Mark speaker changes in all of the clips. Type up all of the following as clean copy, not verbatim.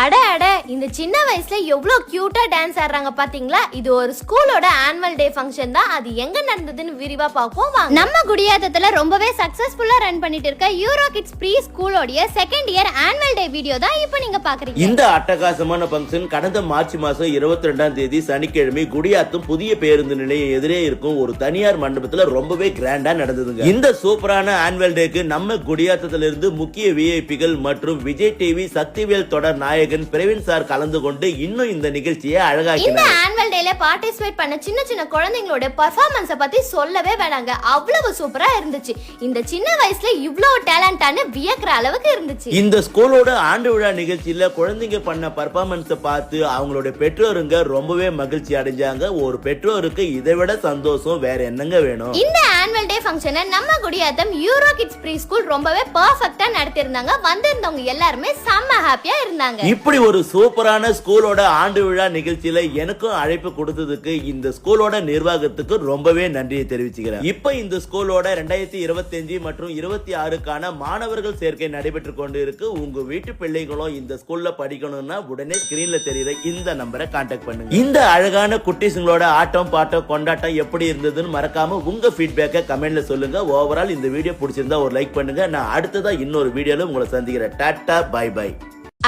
Speaker 1: அட அட இந்த சின்ன வயசுல எவ்வளவு கியூட்டா டான்ஸ் ஆடுறாங்க பாத்தீங்களா? இது ஒரு ஸ்கூலோட ஆனுவல் டே ஃபங்க்ஷன் தான். அது எங்க நடந்ததுன்னு விரிவா பார்ப்போம் வாங்க. நம்ம குடியாத்தத்துல ரொம்பவே சக்சஸ்ஃபுல்லா ரன் பண்ணிட்டு இருக்க யூரோ கிட்ஸ் ப்ரீ ஸ்கூலோட second year annual day video தான் இப்போ நீங்க பாக்குறீங்க.
Speaker 2: இந்த அட்டகாசமான ஃபங்க்ஷன் கடந்த மார்ச் மாசம் 22ஆம் தேதி சனிக்கிழமை குடியாத்தம் புதிய பேருந்து நிலையம் எதிரே இருக்கும் ஒரு தனியார் மண்டபத்துல ரொம்பவே கிராண்டா நடந்ததுங்க. இந்த சூப்பரான ஆனுவல் டேக்கு நம்ம குடியாத்தத்துல இருந்து முக்கிய விஐபிகள் மற்றும் விஜய் டிவி சக்திவேல் தொடர் நாயகன் பிரவீன் சார் கலந்து கொண்டு இன்னும் இந்த நிகழ்ச்சியை அழகாக்கினார்.
Speaker 1: இந்த ஆனுவல் டேல பார்ட்டிசிபேட் பண்ண சின்ன சின்ன குழந்தைங்களோட பெர்ஃபார்மன்ஸ பத்தி சொல்லவே வேணாங்க. அவ்வளவு சூப்பரா இருந்துச்சு. இந்த சின்ன வயசுல இவ்வளவு டேலண்டான வியக்கிற அளவுக்கு இருந்துச்சு.
Speaker 2: இந்த ஸ்கூலோட ஆண்டு விழா நிகழ்ச்சியில குழந்தைங்க பண்ண பெர்ஃபார்மன்ஸை பார்த்து அவங்களோட பெற்றோருங்க ரொம்பவே மகிழ்ச்சி அடைஞ்சாங்க. ஒரு பெற்றோருக்கு இதை விட சந்தோஷம் வேற என்னங்க வேணும்?
Speaker 1: இந்த ஆனுவல் டே ஃபங்க்ஷனை நம்ம Gudiyattam Euro Kids preschool ரொம்பவே பெர்ஃபெக்ட்டா நடத்திருந்தாங்க. வந்திருந்தவங்க எல்லாருமே செம்ம ஹாப்பியா இருந்தாங்க.
Speaker 2: இப்படி ஒரு சூப்பரான ஸ்கூலோட ஆண்டு விழா நிகழ்ச்சியில எனக்கும் அழைப்பு கொடுத்ததுக்கு இந்த ஸ்கூலோட நிர்வாகத்துக்கு ரொம்பவே நன்றியை தெரிவிச்சுக்கிறேன். இப்ப இந்த ஸ்கூலோட 2025 மற்றும் 26க்கான மாணவர்கள் சேர்க்கை நடைபெற்று கொண்டு இருக்கு. உங்க வீட்டு பிள்ளைகளும் இந்த ஸ்கூல்ல படிக்கணும்னா உடனே ஸ்கிரீன்ல தெரியுற இந்த நம்பரை கான்டாக்ட் பண்ணுங்க. இந்த அழகான குட்டீஸுங்களோட ஆட்டம் பாட்டம் கொண்டாட்டம் எப்படி இருந்ததுன்னு மறக்காம உங்க ஃபீட்பேக்கை கமெண்ட்ல சொல்லுங்க. ஓவரால் இந்த வீடியோ பிடிச்சிருந்தா ஒரு லைக் பண்ணுங்க. நான் அடுத்ததா இன்னொரு வீடியோல உங்களை சந்திக்கிறேன். டாடா பை பை.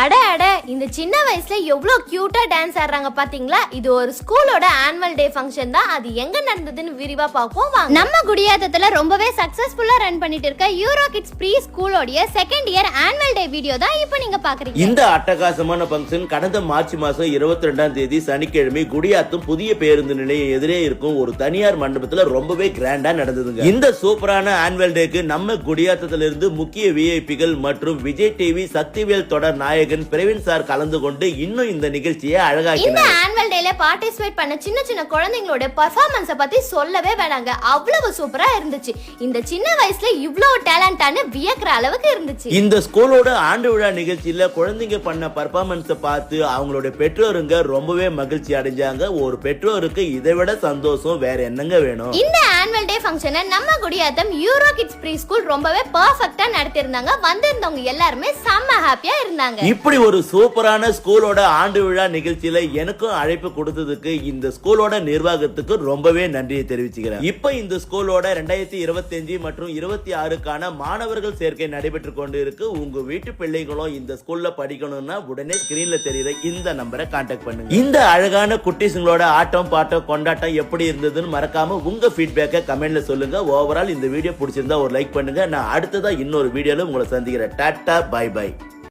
Speaker 1: அட அட இந்த சின்ன வயசுல எவ்வளவு கியூட்டா டான்ஸ் ஆடுறாங்க பாத்தீங்களா? இது ஒரு ஸ்கூலோட ஆனுவல் டே ஃபங்க்ஷன் தான். அது எங்க நடந்ததுன்னு விரிவா பார்ப்போம் வாங்க. நம்ம குடியாத்தத்துல ரொம்பவே சக்சஸ்ஃபுல்லா ரன் பண்ணிட்டு இருக்க யூரோ கிட்ஸ் ப்ரீ ஸ்கூலோட second year annual day video தான் இப்போ நீங்க பாக்குறீங்க.
Speaker 2: இந்த அட்டகாசமான ஃபங்க்ஷன் கடந்த மார்ச் மாசம் 22ஆம் தேதி சனிக்கிழமை குடியாத்தம் புதிய பேருந்து நிலையம் எதிரே இருக்கும் ஒரு தனியார் மண்டபத்துல ரொம்பவே கிராண்டா நடந்ததுங்க. இந்த சூப்பரான ஆனுவல் டேக்கு நம்ம குடியாத்தத்துல இருந்து முக்கிய விஐபிகள் மற்றும் விஜய் டிவி சக்திவேல் தொடர் நாயகன் பிரவீன் சார் கலந்து கொண்டு இன்னும் இந்த நிகழ்ச்சியை அழகாக்கினார்.
Speaker 1: இந்த ஆனுவல் டேல பார்ட்டிசிபேட் பண்ண சின்ன சின்ன குழந்தைங்களோட பெர்ஃபார்மன்ஸ பத்தி சொல்லவே வேணாங்க. அவ்வளவு சூப்பரா இருந்துச்சு. இந்த சின்ன வயசுல இவ்வளவு டேலண்டான வியக்கிற அளவுக்கு இருந்துச்சு.
Speaker 2: இந்த ஸ்கூலோட ஆண்டு விழா நிகழ்ச்சியில குழந்தைங்க பண்ண பெர்ஃபார்மன்ஸை பார்த்து அவங்களோட பெற்றோருங்க ரொம்பவே மகிழ்ச்சி அடைஞ்சாங்க. ஒரு பெற்றோருக்கு இதை விட சந்தோஷம் வேற என்னங்க வேணும்?
Speaker 1: இந்த ஆனுவல் டே ஃபங்க்ஷனை நம்ம Gudiyattam Euro Kids preschool ரொம்பவே பெர்ஃபெக்ட்டா நடத்திருந்தாங்க. வந்திருந்தவங்க எல்லாருமே செம்ம ஹாப்பியா இருந்தாங்க.
Speaker 2: இப்படி ஒரு சூப்பரான ஸ்கூலோட ஆண்டு விழா நிகழ்ச்சியில எனக்கும் அழைப்பு கொடுத்ததுக்கு இந்த ஸ்கூலோட நிர்வாகத்துக்கு ரொம்பவே நன்றியை தெரிவிச்சுக்கிறேன். இப்ப இந்த ஸ்கூலோட 2025 மற்றும் 26க்கான மாணவர்கள் சேர்க்கை நடைபெற்று கொண்டு இருக்கு. உங்க வீட்டு பிள்ளைகளும் இந்த ஸ்கூல்ல படிக்கணும்னா உடனே ஸ்கிரீன்ல தெரியுற இந்த நம்பரை கான்டாக்ட் பண்ணுங்க. இந்த அழகான குட்டீஸுங்களோட ஆட்டம் பாட்டம் கொண்டாட்டம் எப்படி இருந்ததுன்னு மறக்காம உங்க ஃபீட்பேக்கை கமெண்ட்ல சொல்லுங்க. ஓவரால் இந்த வீடியோ பிடிச்சிருந்தா ஒரு லைக் பண்ணுங்க. நான் அடுத்ததா இன்னொரு வீடியோல உங்களை சந்திக்கிறேன். டாடா பை பை.